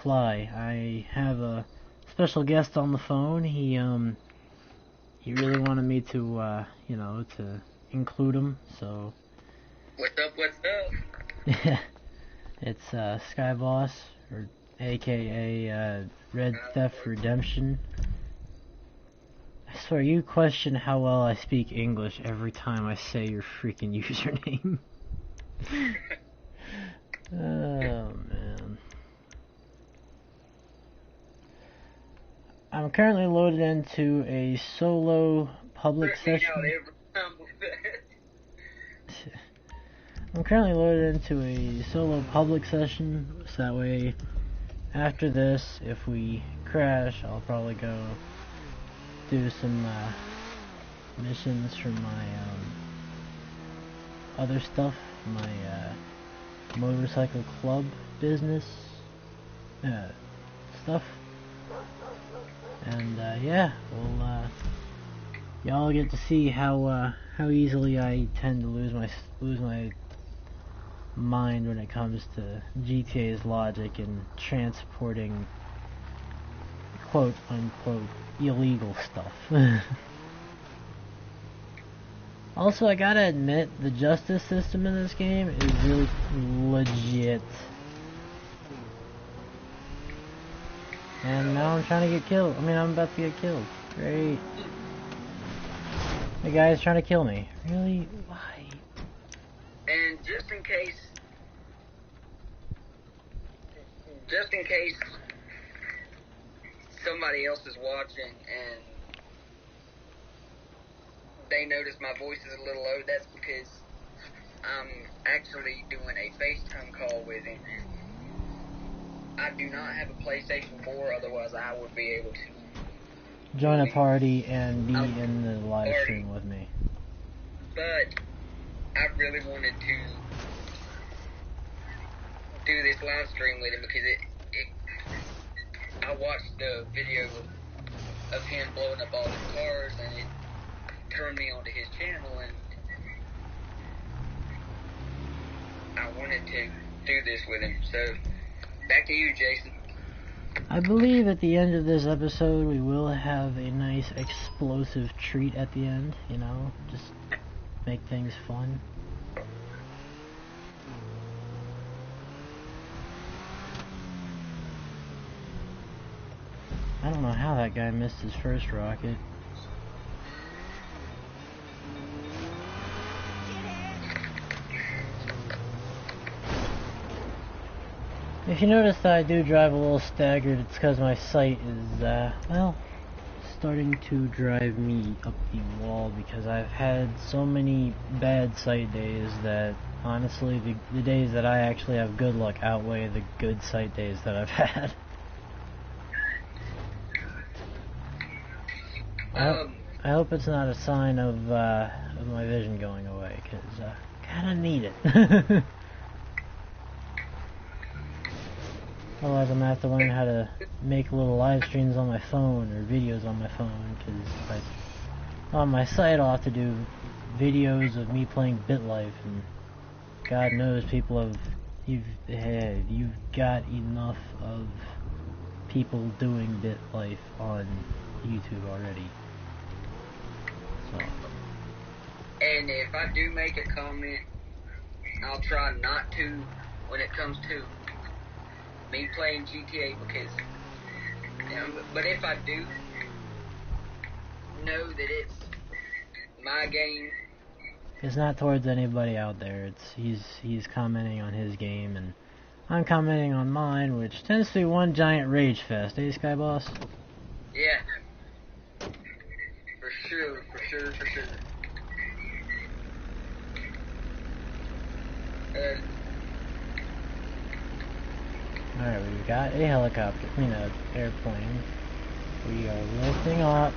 fly. I have a special guest on the phone. He really wanted me to, you know, to include him, so... What's up, what's up? Yeah, it's, Skyboss, or aka, Red Theft Redemption. I swear, you question how well I speak English every time I say your freaking username. Oh, man. I'm currently loaded into a solo public session. I'm currently loaded into a solo public session, so that way, after this, if we crash, I'll probably go do some missions from my other stuff, my motorcycle club business stuff, and yeah, we'll y'all get to see how easily I tend to lose my mind when it comes to GTA's logic and transporting quote unquote illegal stuff. Also, I gotta admit, the justice system in this game is really legit. And now I'm trying to get killed. I mean, I'm about to get killed. Great. The guy's trying to kill me. Really? Why? And just in case somebody else is watching and they notice my voice is a little low, that's because I'm actually doing a FaceTime call with him. I do not have a PlayStation 4, otherwise I would be able to join a party and be in the live stream with me. But I really wanted to do this live stream with him because I watched the video of him blowing up all his cars, and it turned me onto his channel, and I wanted to do this with him. So, back to you, Jason. I believe at the end of this episode we will have a nice explosive treat at the end, you know, just make things fun. I don't know how that guy missed his first rocket. If you notice that I do drive a little staggered, it's because my sight is, well, starting to drive me up the wall because I've had so many bad sight days that, honestly, the days that I actually have good luck outweigh the good sight days that I've had. I hope it's not a sign of my vision going away, because I kinda need it. Otherwise I'm gonna have to learn how to make little live streams on my phone, or videos on my phone, because like, on my site I'll have to do videos of me playing BitLife, and God knows people have, you've got enough of people doing BitLife on YouTube already. So. And if I do make a comment, I'll try not to when it comes to me playing GTA, because, you know, but if I do, know that it's my game. It's not towards anybody out there. It's he's commenting on his game, and I'm commenting on mine, which tends to be one giant rage fest, eh, Skyboss? Yeah. For sure. Alright, we've got a helicopter, airplane. We are lifting off.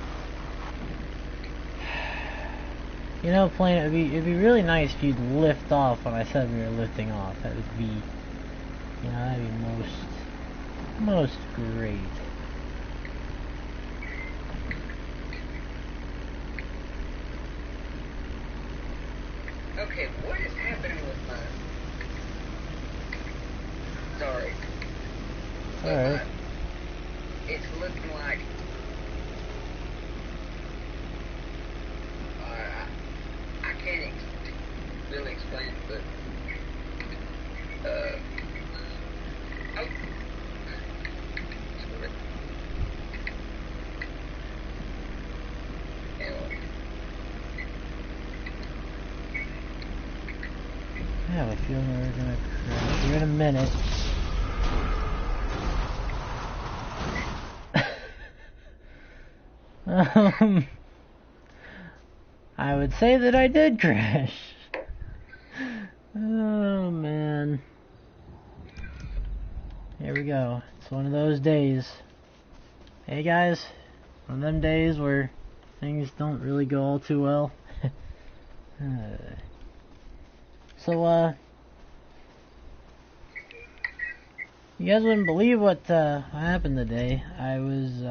You know, plane, it'd be really nice if you'd lift off when I said we were lifting off. That would be, you know, that'd be most great. Okay, what is happening with my... Sorry. Alright. right? It's looking like I can't really explain it, but oh. I have a feeling we're gonna crash here in a minute. I would say that I did crash. Oh man. Here we go. It's one of those days. Hey guys, one of them days where things don't really go all too well. So, you guys wouldn't believe what happened today. I was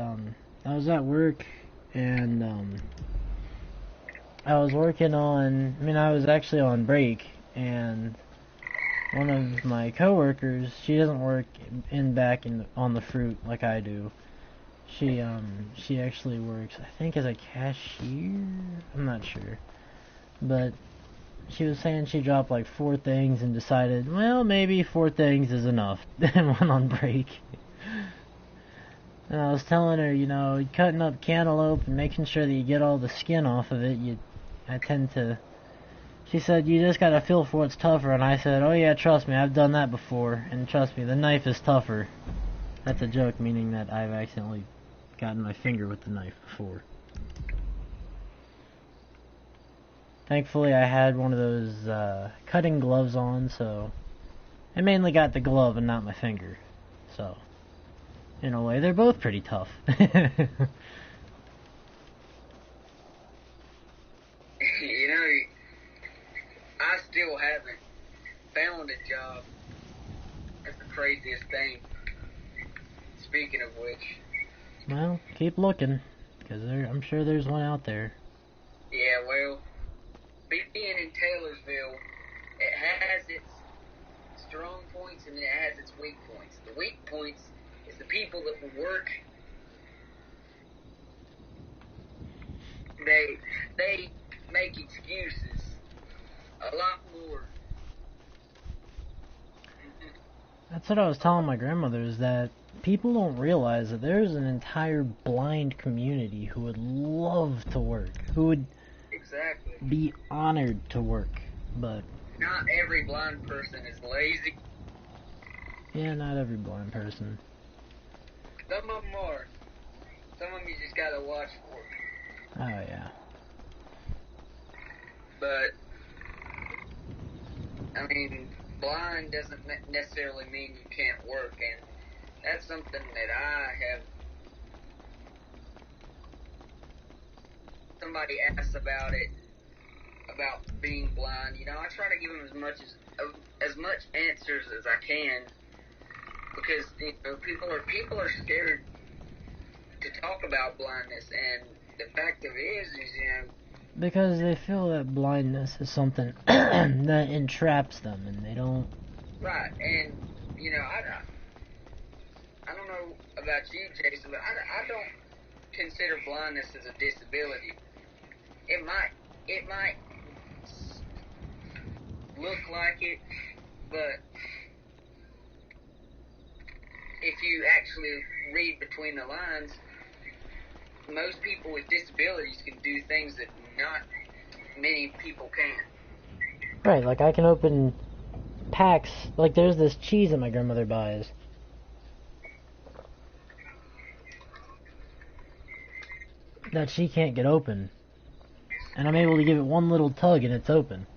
at work, and I was working on, I was actually on break, and one of my coworkers, she doesn't work on the fruit like I do. She actually works, I think, as a cashier? I'm not sure. But she was saying she dropped like 4 things and decided, well, maybe 4 things is enough, and went on break. And I was telling her, cutting up cantaloupe and making sure that you get all the skin off of it, she said, you just gotta feel for what's tougher, and I said, oh yeah, trust me, I've done that before, and trust me, the knife is tougher. That's a joke, meaning that I've accidentally gotten my finger with the knife before. Thankfully, I had one of those cutting gloves on, so I mainly got the glove and not my finger. So, in a way, they're both pretty tough. I still haven't found a job. That's the craziest thing. Speaking of which. Well, keep looking, because I'm sure there's one out there. Yeah, well, being in Taylorsville, it has its strong points and it has its weak points. The weak points is the people that will work. They make excuses a lot more. That's what I was telling my grandmother, is that people don't realize that there's an entire blind community who would love to work, who would be honored to work, but not every blind person is lazy. Yeah, not every blind person. Some of them are. Some of them you just gotta watch for. Oh, yeah. But, blind doesn't necessarily mean you can't work, and that's something that I have. Somebody asked about it, about being blind. I try to give them as much answers as I can, because people are scared to talk about blindness, and the fact of it is because they feel that blindness is something that entraps them, and they don't. Right, and I don't know about you, Jason, but I don't consider blindness as a disability. It might look like it, but if you actually read between the lines, most people with disabilities can do things that not many people can. Right, like I can open packs, like there's this cheese that my grandmother buys. That she can't get open. And I'm able to give it one little tug and it's open.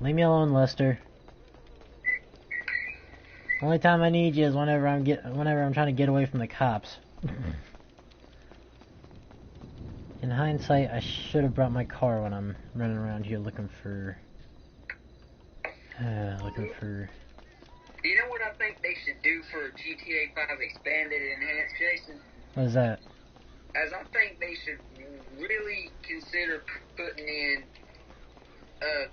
Leave me alone, Lester. Only time I need you is whenever I'm trying to get away from the cops. In hindsight, I should have brought my car when I'm running around here looking for. Do you know what I think they should do for GTA 5 Expanded and Enhanced, Jason? What is that? As I think they should really consider putting in a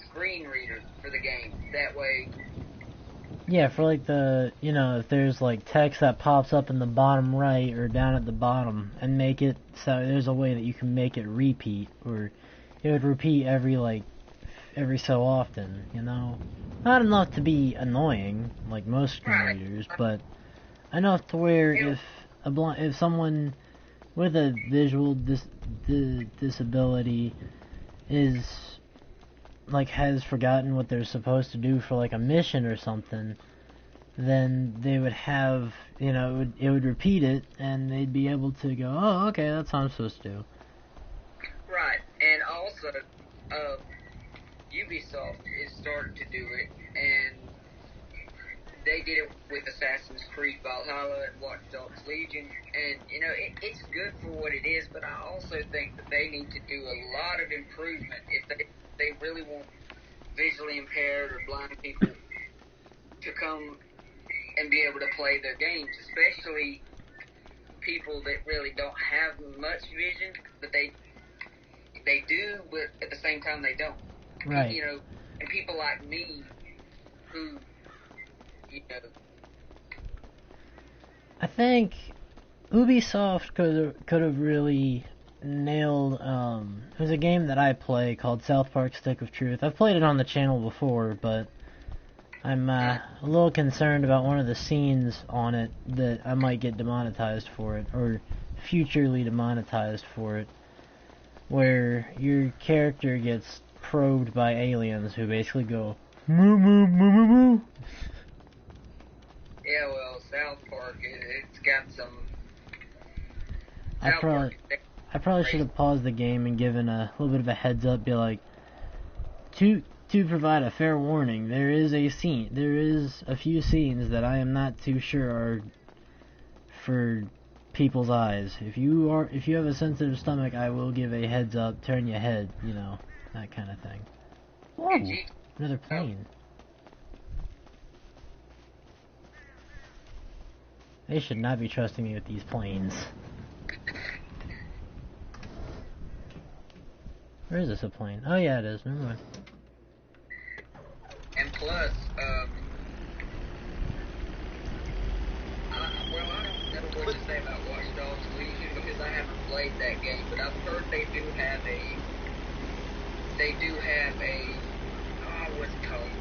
screen reader for the game. That way, Yeah, for like the, if there's like text that pops up in the bottom right or down at the bottom, and make it so there's a way that you can make it repeat, or it would repeat every so often, Not enough to be annoying, like most screen readers, but enough to where if someone with a visual disability is has forgotten what they're supposed to do for like a mission or something, then they would have, it would repeat it, and they'd be able to go, oh, okay, that's how I'm supposed to do. Right, and also, Ubisoft is starting to do it, and they did it with Assassin's Creed Valhalla and Watch Dogs Legion, and, it's good for what it is, but I also think that they need to do a lot of improvement if they really want visually impaired or blind people to come and be able to play their games, especially people that really don't have much vision, but they do, but at the same time they don't. Right. And people like me who, I think Ubisoft could have really nailed, there's a game that I play called South Park Stick of Truth. I've played it on the channel before, but I'm a little concerned about one of the scenes on it that I might get demonetized for it, or futurely demonetized for it, where your character gets probed by aliens who basically go, moo moo moo moo moo. Yeah, well, South Park, it's got some... I probably should have paused the game and given a little bit of a heads up, be like, to provide a fair warning, there is a few scenes that I am not too sure are for people's eyes. If you have a sensitive stomach, I will give a heads up, turn your head, that kind of thing. Whoa, another plane. They should not be trusting me with these planes. Where is this a plane? Oh yeah, it is. Never mind. And plus, I don't know what to say about Watch Dogs Legion because I haven't played that game, but I've heard they do have a, what's it called?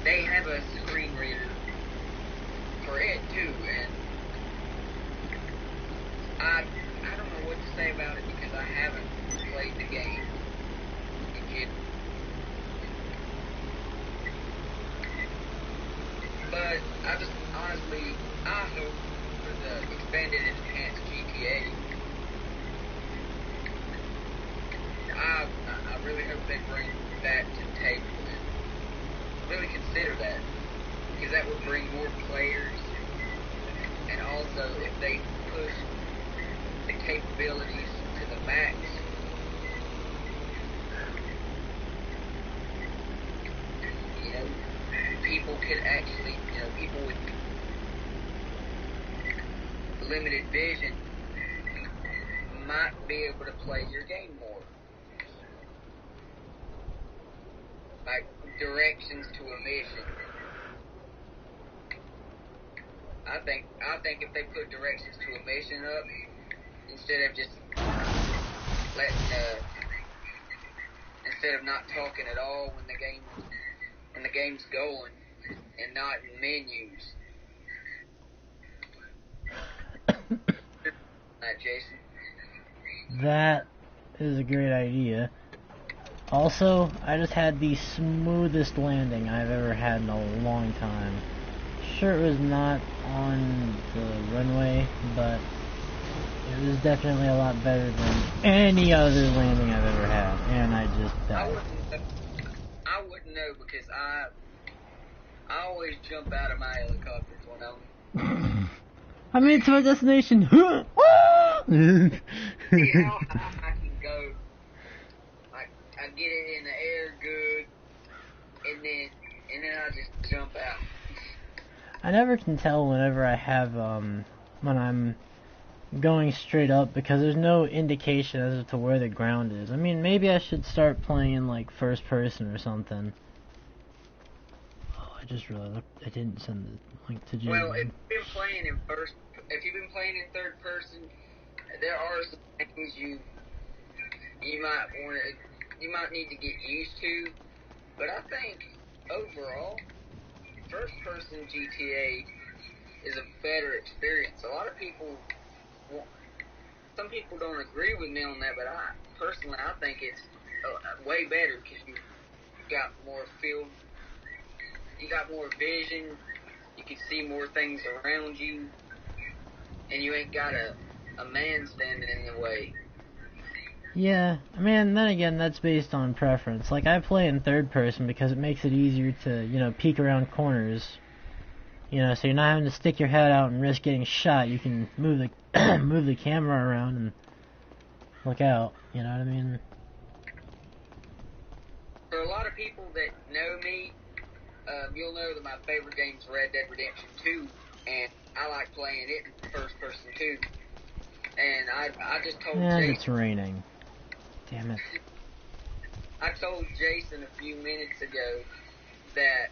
They have a screen reader for it too, and I don't know what to say about it because I haven't played the game. But I just honestly, I hope for the expanded and enhanced GTA. I really hope they bring that to the table and really consider that, because that would bring more players, and also if they push the capabilities to the max, people could actually, people with limited vision might be able to play your game more. Like directions to a mission. I think if they put directions to a mission up, instead of just instead of not talking at all when the game's going, and not in menus. Jason. That is a great idea. Also, I just had the smoothest landing I've ever had in a long time. Sure, it was not on the runway, but it was definitely a lot better than any other landing I've ever had, and I just died. I wouldn't know because I always jump out of my helicopters when I made it to my destination. See how high I can go. I get it in the air good, and then I just jump out. I never can tell whenever I have when I'm going straight up because there's no indication as to where the ground is. I mean, maybe I should start playing like first person or something. Oh, I just realized I didn't send the link to Jay. Well, if you've been playing in third person, there are some things you might need to get used to. But I think overall, first person GTA is a better experience. A lot of people, some people don't agree with me on that, but I think it's way better because you got more field, you got more vision, you can see more things around you, and you ain't got a man standing in the way. Yeah, I mean, then again, that's based on preference. Like, I play in third person because it makes it easier to, peek around corners. So you're not having to stick your head out and risk getting shot. You can move the move the camera around and look out. You know what I mean? For a lot of people that know me, you'll know that my favorite game is Red Dead Redemption 2, and I like playing it in first person too. And I just told And Jason... it's raining. Damn it. I told Jason a few minutes ago that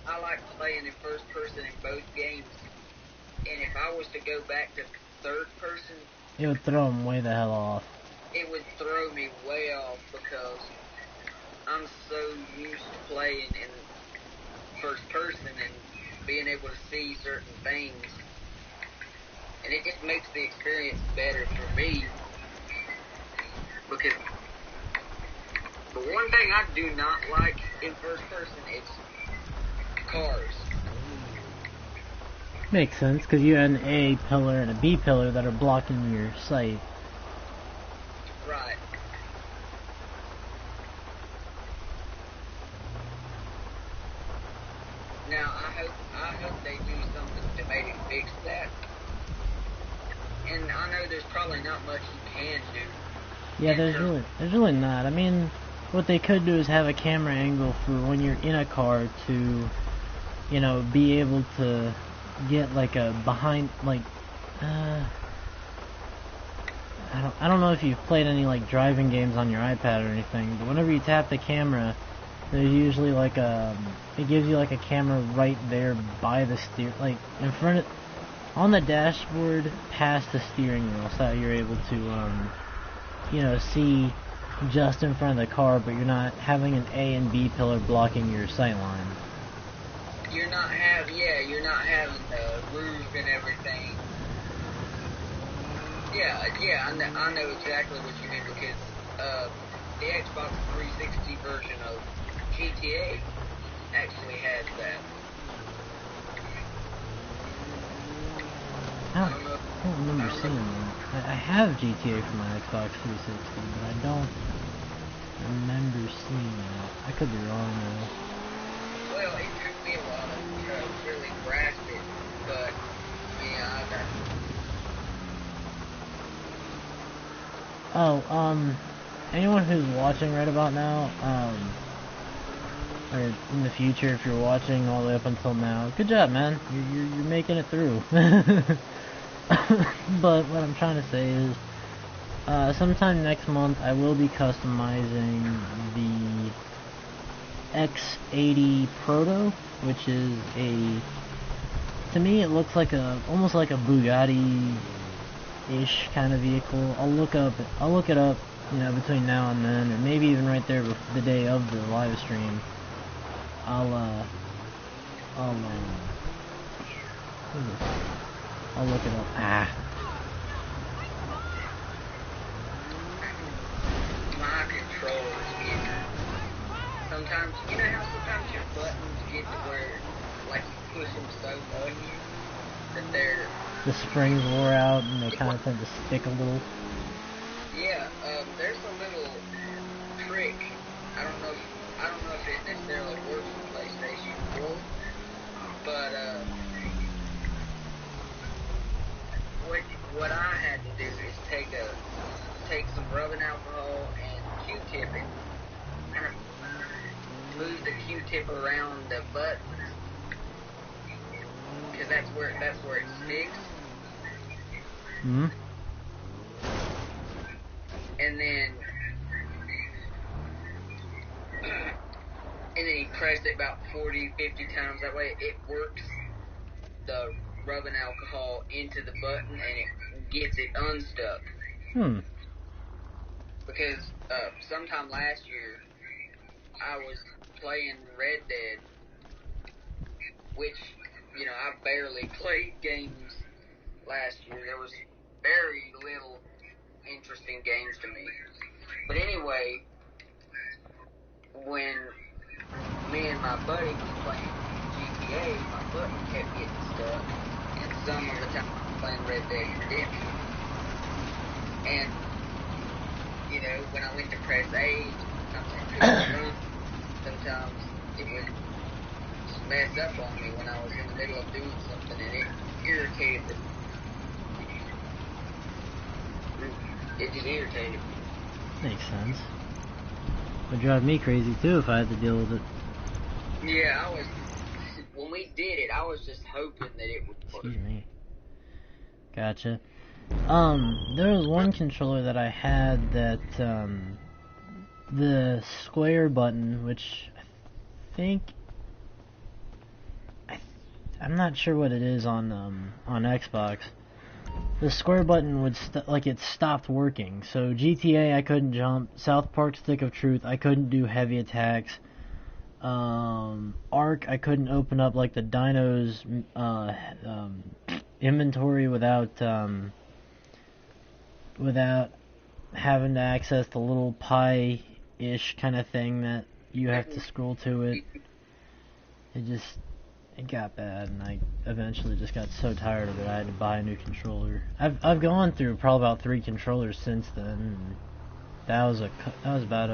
I like playing in first person in both games, and if I was to go back to third person... It would throw him way the hell off. It would throw me way off because I'm so used to playing in first person and being able to see certain things. And it just makes the experience better for me. Because the one thing I do not like in first person is cars. Makes sense, because you had an A pillar and a B pillar that are blocking your sight. Right. Now, I hope they do something to maybe fix that. And I know there's probably not much you can do. Yeah, there's really not. I mean, what they could do is have a camera angle for when you're in a car to, be able to get like a behind, like, I don't know if you've played any like driving games on your iPad or anything, but whenever you tap the camera, there's usually like it gives you like a camera right there by the like in front of, on the dashboard past the steering wheel, so that you're able to, see just in front of the car, but you're not having an A and B pillar blocking your sight line. You're not having the roof and everything. Yeah, I know exactly what you mean because the Xbox 360 version of GTA actually has that. I don't remember seeing that. I have GTA for my Xbox 360, but I don't remember seeing that. I could be wrong though. Well, it took me a while to really grasp it, but yeah, I got it. Oh, anyone who's watching right about now, or in the future, if you're watching all the way up until now, good job, man. You're making it through. But what I'm trying to say is, sometime next month I will be customizing the X80 Proto, which is to me it looks like almost like a Bugatti-ish kind of vehicle. I'll look it up, between now and then, or maybe even right there the day of the live stream. I'll look it up. My controllers get... Sometimes, you know how sometimes your buttons get to where, like, you push them so much that they're... The springs wore out and they kind of tend to stick a little. Yeah, there's a little trick. I don't know if it necessarily works with PlayStation 4, but what I had to do is take some rubbing alcohol and Q-tip it, kind of move the Q-tip around the buttons, because that's where it sticks. Hmm. And then you press it about 40, 50 times. That way it works the rubbing alcohol into the button and it gets it unstuck. Hmm. Because sometime last year I was playing Red Dead, which, you know, I barely played games last year. There was very little interesting games to me. But anyway, when me and my buddy was playing GTA, my button kept getting stuck, and some of the time I was playing Red Dead Redemption. And, you know, when I went to press A, sometimes it would mess up on me when I was in the middle of doing something, and it irritated me. It just irritated me. Makes sense. Would drive me crazy too if I had to deal with it. Yeah, when we did it, I was just hoping that it would work. Excuse me. Gotcha. There was one controller that I had that, the square button, which I think, I'm not sure what it is on Xbox. The square button would it stopped working. So GTA I couldn't jump, South Park Stick of Truth I couldn't do heavy attacks, Ark I couldn't open up like the Dino's inventory without having to access the little pie-ish kind of thing that you have to scroll to it. It got bad, and I eventually just got so tired of it I had to buy a new controller. I've gone through probably about 3 controllers since then. And that was about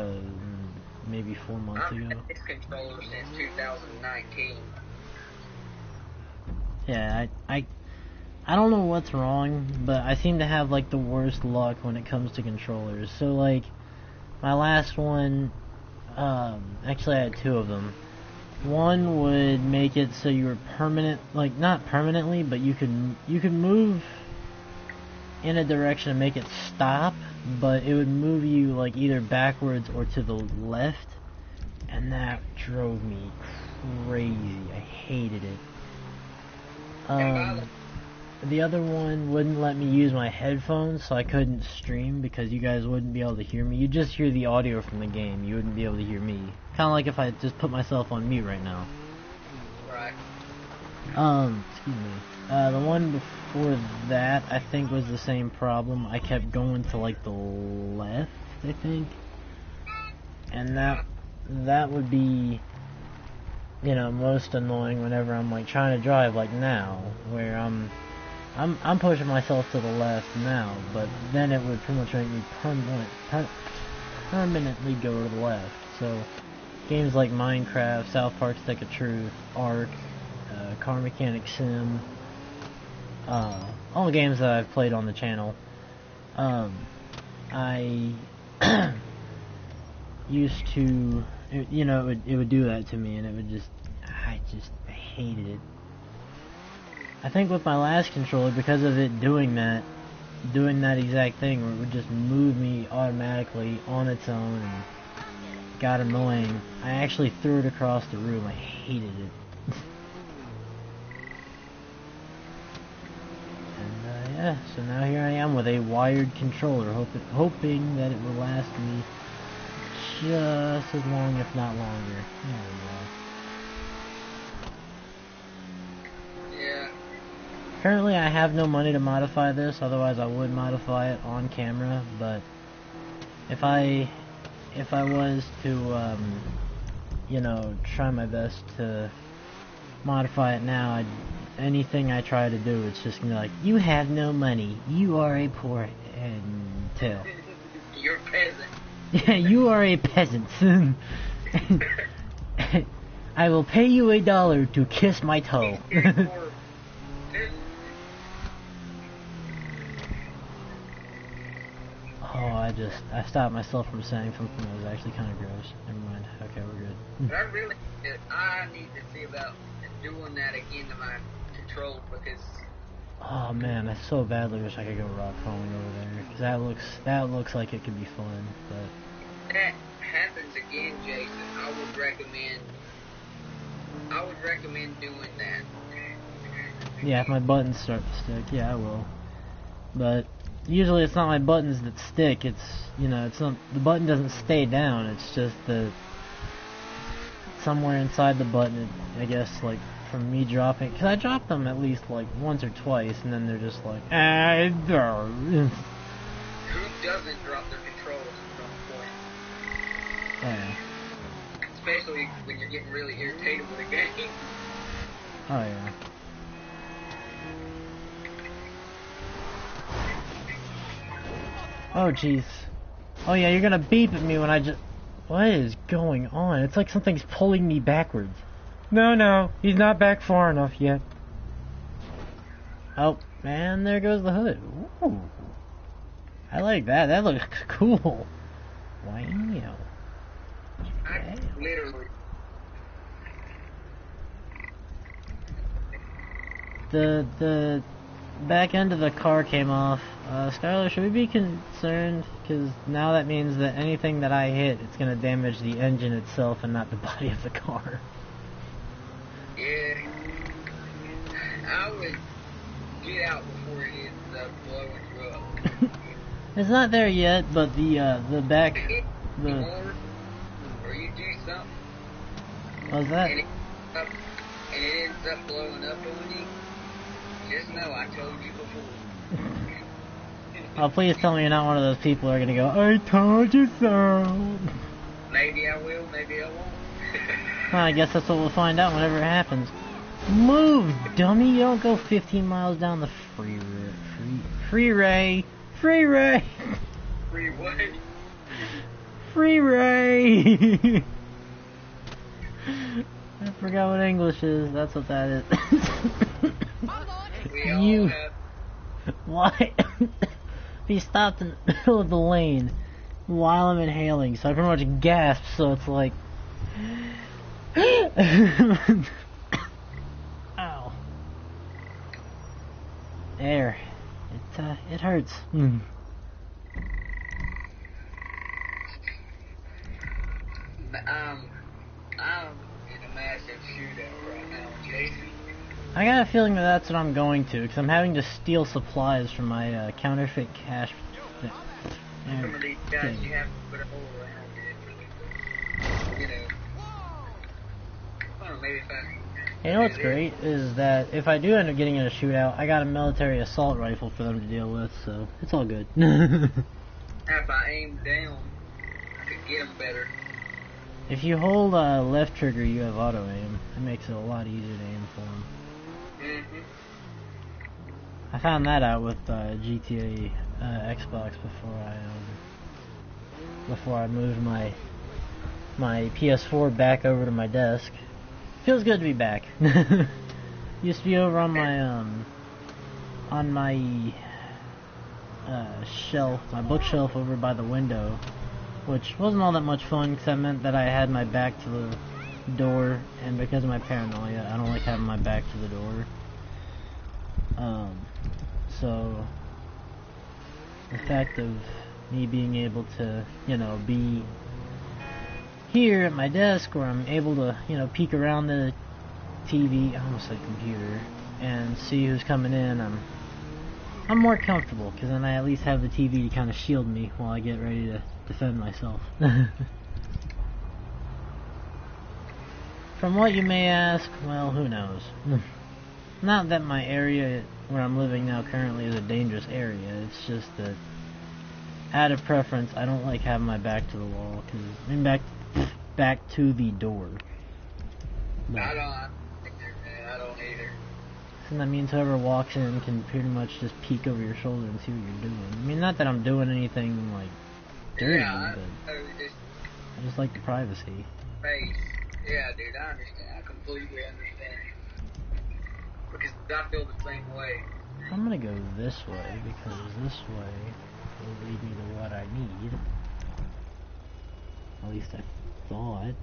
maybe 4 months ago. I've had this controller since 2019. Yeah, I don't know what's wrong, but I seem to have like the worst luck when it comes to controllers. So like my last one, actually I had 2 of them. One would make it so you were not permanently, but you could move in a direction and make it stop, but it would move you like either backwards or to the left, and that drove me crazy. I hated it. The other one wouldn't let me use my headphones, so I couldn't stream because you guys wouldn't be able to hear me. You'd just hear the audio from the game. You wouldn't be able to hear me. Kind of like if I just put myself on mute right now. Right. Excuse me. The one before that, I think, was the same problem. I kept going to like the left, I think, and that would be, you know, most annoying whenever I'm like trying to drive, like now, where I'm pushing myself to the left now, but then it would pretty much make me permanently go to the left. So games like Minecraft, South Park Stick of Truth, Ark, Car Mechanic Sim, all the games that I've played on the channel, I used to, you know, it would do that to me, and it would I hated it. I think with my last controller, because of it doing that exact thing, where it would just move me automatically on its own, and got annoying, I actually threw it across the room. I hated it. And yeah, so now here I am with a wired controller, hoping that it will last me just as long, if not longer. There we go. Currently I have no money to modify this, otherwise I would modify it on camera, but if I was to, you know, try my best to modify it now, anything I try to do, it's just gonna be like, you have no money, you are a poor tail. You're a peasant. Yeah, you are a peasant. I will pay you $1 to kiss my toe. Oh, I stopped myself from saying something that was actually kind of gross. Never mind. Okay, we're good. I need to see about doing that again to my controller, because Oh man, I so badly wish I could go rock crawling over there. 'Cause that looks like it could be fun, but... That happens again, Jason, I would recommend doing that. Yeah, if my buttons start to stick, yeah, I will. But usually it's not my buttons that stick, it's, you know, it's not, the button doesn't stay down, it's just the, somewhere inside the button, I guess, like, from me dropping, because I dropped them at least, like, once or twice, and then they're just like, Who doesn't drop their controls at some point? Oh, yeah. Especially when you're getting really irritated with a game. Oh, yeah. Oh, jeez. Oh, yeah, you're gonna beep at me when I just... What is going on? It's like something's pulling me backwards. No, he's not back far enough yet. Oh, man, there goes the hood. Ooh. I like that. That looks cool. Wow. I literally... The back end of the car came off. Skylar, should we be concerned? Because now that means that anything that I hit, it's going to damage the engine itself and not the body of the car. Yeah. I would get out before it ends up blowing you up. It's not there yet, but the back... Or you do something... What's that? And it ends up blowing up on you. Just know I told you before. Oh, please tell me you're not one of those people who are gonna go, I told you so. Maybe I will, maybe I won't. Well, I guess that's what we'll find out whenever it happens. Move, dummy! You don't go 15 miles down the freeway. Freeway. Free what? Freeway. I forgot what English is. That's what that is. You. Why? He stopped in the middle of the lane while I'm inhaling, so I pretty much gasped, so it's like... Ow. There. It hurts. I'm in a massive shootout right now, Jason. I got a feeling that that's what I'm going to, because I'm having to steal supplies from my counterfeit cash. Some of these guys you have to put a hole around it. You know. Oh, maybe if I... You know what's great is that if I do end up getting in a shootout, I got a military assault rifle for them to deal with, so it's all good. If I aim down, I could get them better. If you hold left trigger, you have auto aim. It makes it a lot easier to aim for them. I found that out with GTA Xbox before I moved my PS4 back over to my desk. Feels good to be back. Used to be over on my shelf, my bookshelf over by the window, which wasn't all that much fun because that meant that I had my back to the door, and because of my paranoia, I don't like having my back to the door. So the fact of me being able to, you know, be here at my desk where I'm able to, you know, peek around the TV, I almost said computer, and see who's coming in, I'm more comfortable, because then I at least have the TV to kind of shield me while I get ready to defend myself. From what you may ask, well, who knows. Not that my area where I'm living now currently is a dangerous area, it's just that out of preference, I don't like having my back to the wall, because I mean back to the door. But I don't either. so that means whoever walks in can pretty much just peek over your shoulder and see what you're doing. I mean, not that I'm doing anything like dirty, Yeah, but I just like the privacy. Face. Yeah, dude, I understand. I completely understand. Because I feel the same way. I'm gonna go this way because this way will lead me to what I need. At least I thought.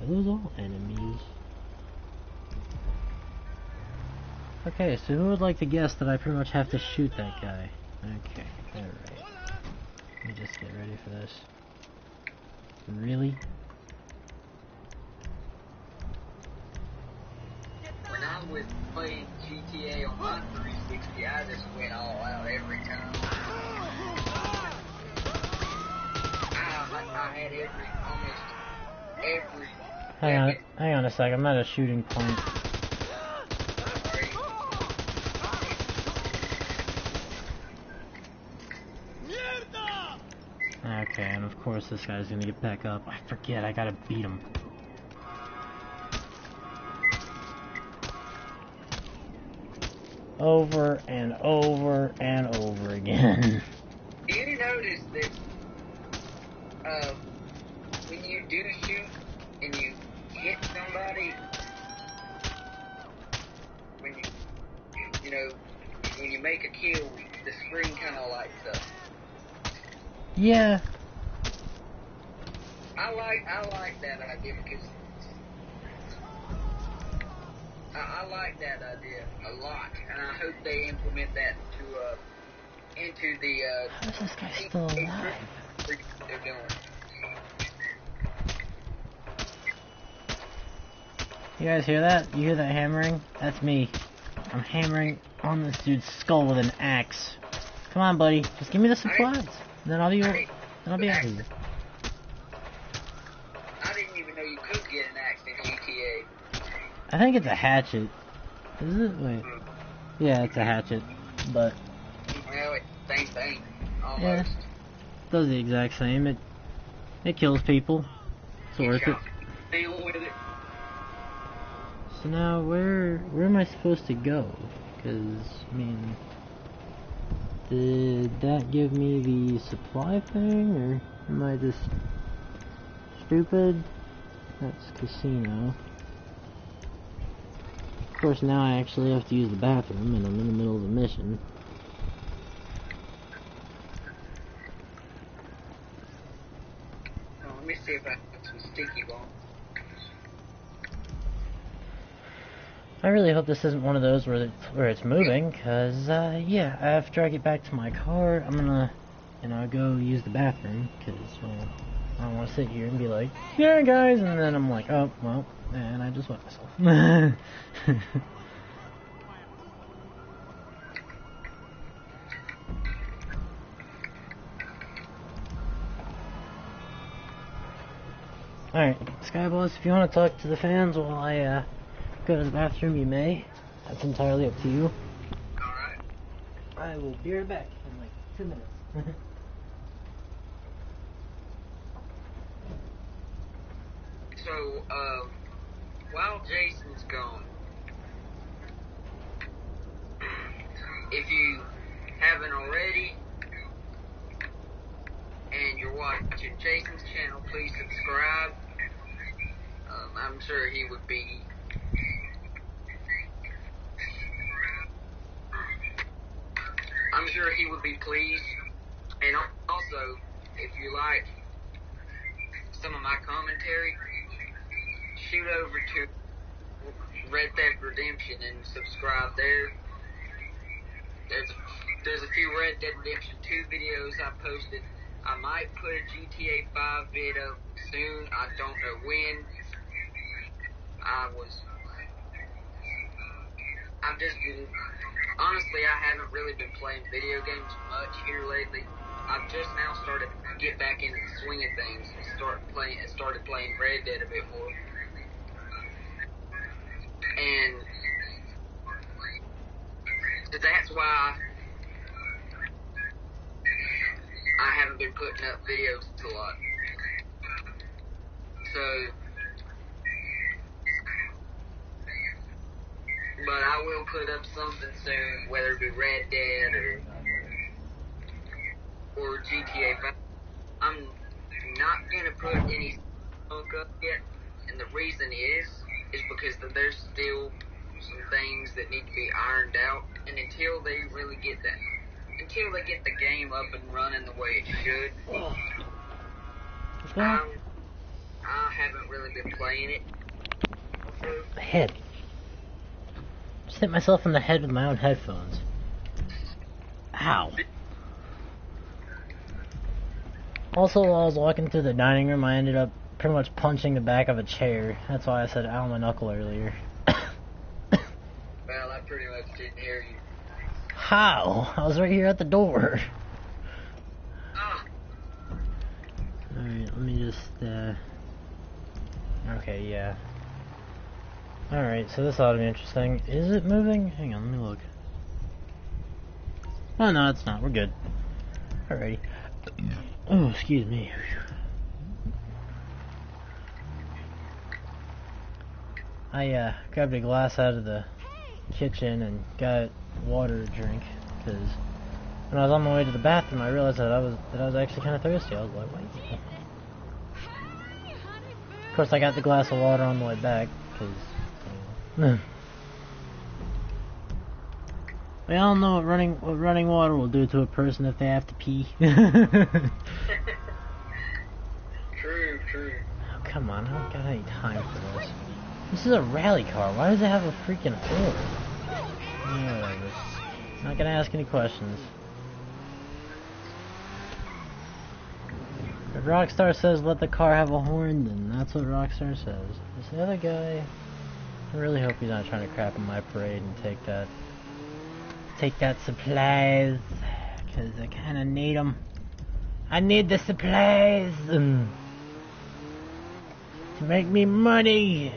Are those all enemies? Okay, so who would like to guess that I pretty much have to shoot that guy? Okay, alright. Let me just get ready for this. Really? When I was playing GTA on my 360, I just went all out every time. I had almost every. Hang on a sec, I'm at a shooting point. Okay, and of course this guy's gonna get back up. I forget, I gotta beat him. Over and over and over again. Do you notice that when you do shoot and you hit somebody, when you make a kill, the screen kind of lights up? Yeah. I like that idea because I like that idea a lot, and I hope they implement that into the how is this guy still alive? They're doing. You guys hear that? You hear that hammering? That's me. I'm hammering on this dude's skull with an axe. Come on, buddy. Just give me the supplies. Then I'll be out of here. I didn't even know you could get an axe in GTA. I think it's a hatchet. Is it? Wait. Yeah, it's a hatchet. But well, it's the same thing. Almost. Yeah. Does the exact same. It kills people. It's worth it. Deal with it. So now where am I supposed to go? Because I mean, did that give me the supply thing, or am I just stupid? That's casino. Of course, now I actually have to use the bathroom, and I'm in the middle of a mission. Oh, let me see if I have some sticky bomb. I really hope this isn't one of those where it's moving, cause yeah, after I get back to my car, I'm gonna, go use the bathroom, cause well, I don't want to sit here and be like, yeah, guys, and then I'm like, oh, well, and I just wet myself. Alright, Skyboss, if you want to talk to the fans while I go to the bathroom, you may. That's entirely up to you. Alright. I will be right back in like 2 minutes. So, while Jason's gone, if you haven't already, and you're watching Jason's channel, please subscribe. I'm sure he would be pleased. And also, if you like some of my commentary, shoot over to Red Dead Redemption and subscribe there. There's a few Red Dead Redemption 2 videos I posted. I might put a GTA 5 vid up soon. I don't know when. Honestly, I haven't really been playing video games much here lately. I've just now started to get back into the swing of things and started playing Red Dead a bit more. And that's why I haven't been putting up videos a lot. So, but I will put up something soon, whether it be Red Dead or GTA 5. I'm not gonna put any smoke up yet, and the reason is because there's still some things that need to be ironed out, and until they get the game up and running the way it should, I haven't really been playing it. Head. just hit myself in the head with my own headphones. Ow. Also, while I was walking through the dining room, I ended up pretty much punching the back of a chair. That's why I said ow my knuckle earlier. Well, I pretty much didn't hear you. How? I was right here at the door. Ah. Alright, let me just, okay, yeah. Alright, so this ought to be interesting. Is it moving? Hang on, let me look. Oh, no, it's not. We're good. Alrighty. Oh, excuse me. I, grabbed a glass out of the kitchen and got water to drink, because when I was on my way to the bathroom, I realized that I was actually kind of thirsty. I was like, wait. Of course, I got the glass of water on the way back, because we all know what running water will do to a person if they have to pee. True. Oh, come on, I don't got any time for this. This is a rally car. Why does it have a freaking horn? Yeah, whatever. Not gonna ask any questions. If Rockstar says let the car have a horn, then that's what Rockstar says. This other guy, I really hope he's not trying to crap in my parade and take that supplies, because I kind of need them. I need the supplies to make me money.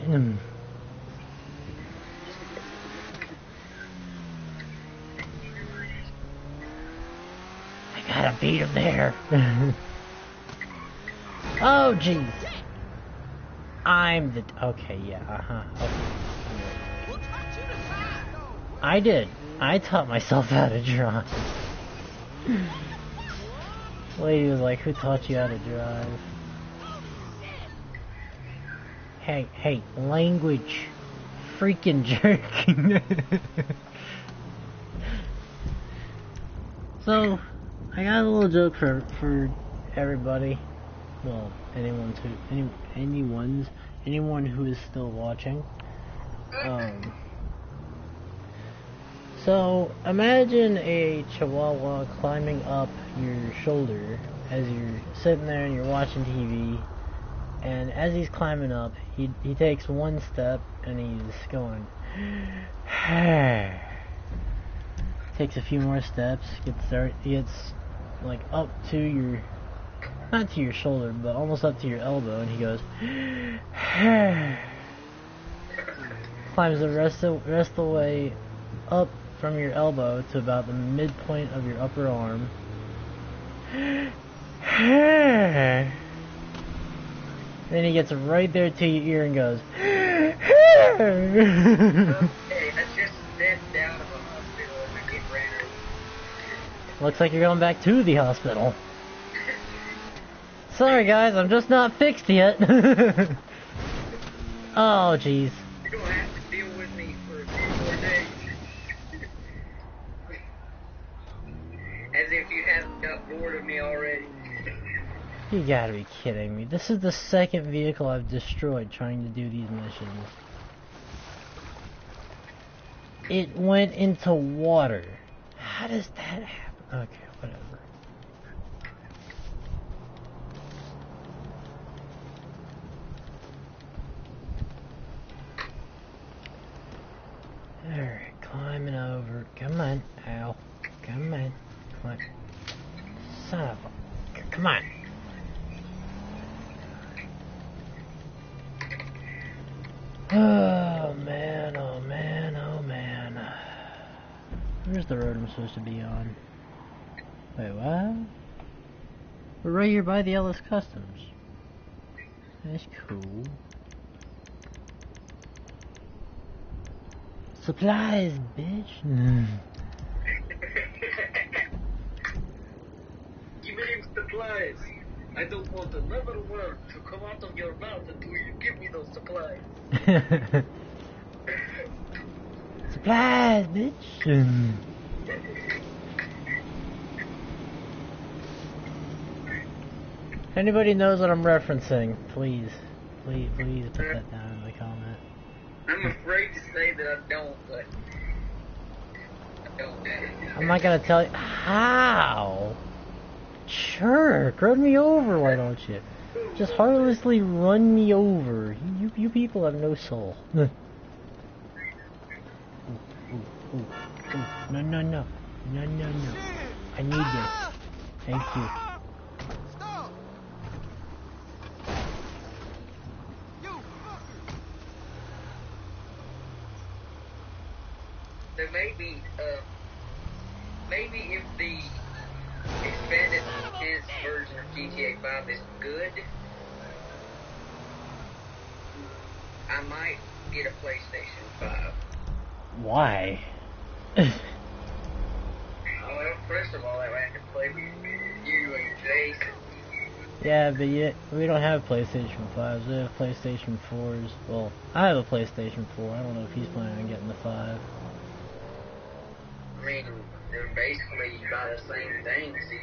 I gotta beat him there. Oh jeez. I'm the okay, yeah, okay. I did. I taught myself how to drive. Lady was like, who taught you how to drive? Hey, language. Freaking jerk. So, I got a little joke for everybody. Well, anyone who is still watching. So, imagine a chihuahua climbing up your shoulder as you're sitting there and you're watching TV, and as he's climbing up, he takes one step and he's going, takes a few more steps, gets like up to your, not to your shoulder, but almost up to your elbow, and he goes, climbs the rest of the way up from your elbow to about the midpoint of your upper arm. Then he gets right there to your ear and goes. Hey, that's just stepped out of a hospital and get ran. Looks like you're going back to the hospital. Sorry guys, I'm just not fixed yet. Oh jeez. You're gonna have to deal with me for a few more days. As if you haven't got bored of me already. You gotta be kidding me. This is the second vehicle I've destroyed trying to do these missions. It went into water. How does that happen? Okay, whatever. Alright, climbing over. Come on. Ow. Come on. Climb. Son of a... Come on. Oh man, oh man, oh man. Where's the road I'm supposed to be on? Wait, what? We're right here by the Ellis Customs. That's cool. Supplies, bitch. Give me supplies. I don't want another word to come out of your mouth until you give me those supplies. Supplies, bitch. If anybody knows what I'm referencing, please put that down in the comment. I'm afraid to say that I don't, but I'm not gonna tell you how. Jerk, run me over, why don't you? Just heartlessly run me over. You people have no soul. Ooh, ooh, ooh. No, no, no. No, no, no. I need this. Thank you. So maybe if the expanded disc version of GTA 5 is good, I might get a PlayStation 5. Why? Well, first of all, I have to play with you and Jason. Yeah, but yet we don't have PlayStation 5s. We have PlayStation 4s. Well, I have a PlayStation 4. I don't know if he's planning on getting the 5. I mean, they're basically about the same thing. So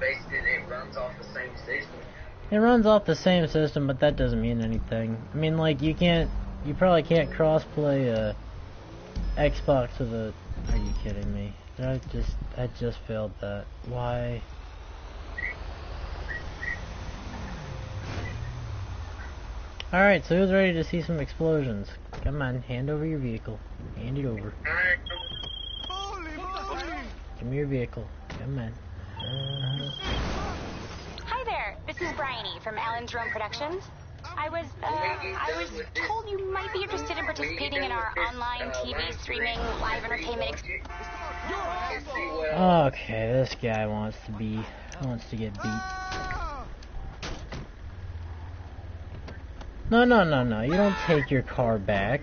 basically, it runs off the same system. It runs off the same system, but that doesn't mean anything. I mean, like, you probably can't cross-play Xbox with a... Are you kidding me? I just failed that. Why? Alright, so who's ready to see some explosions? Come on, hand over your vehicle. Hand it over. Give me your vehicle. Come on. Hi there, this is Bryony from Alan Jerome Productions. I was told you might be interested in participating in our online TV streaming live entertainment Okay, this guy wants to get beat. No, you don't take your car back.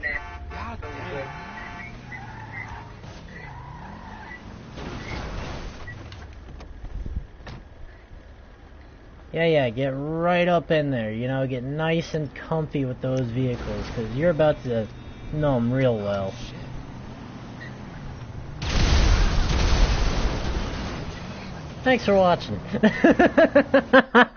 Yeah, get right up in there, you know, get nice and comfy with those vehicles, because you're about to know them real well. Thanks for watching.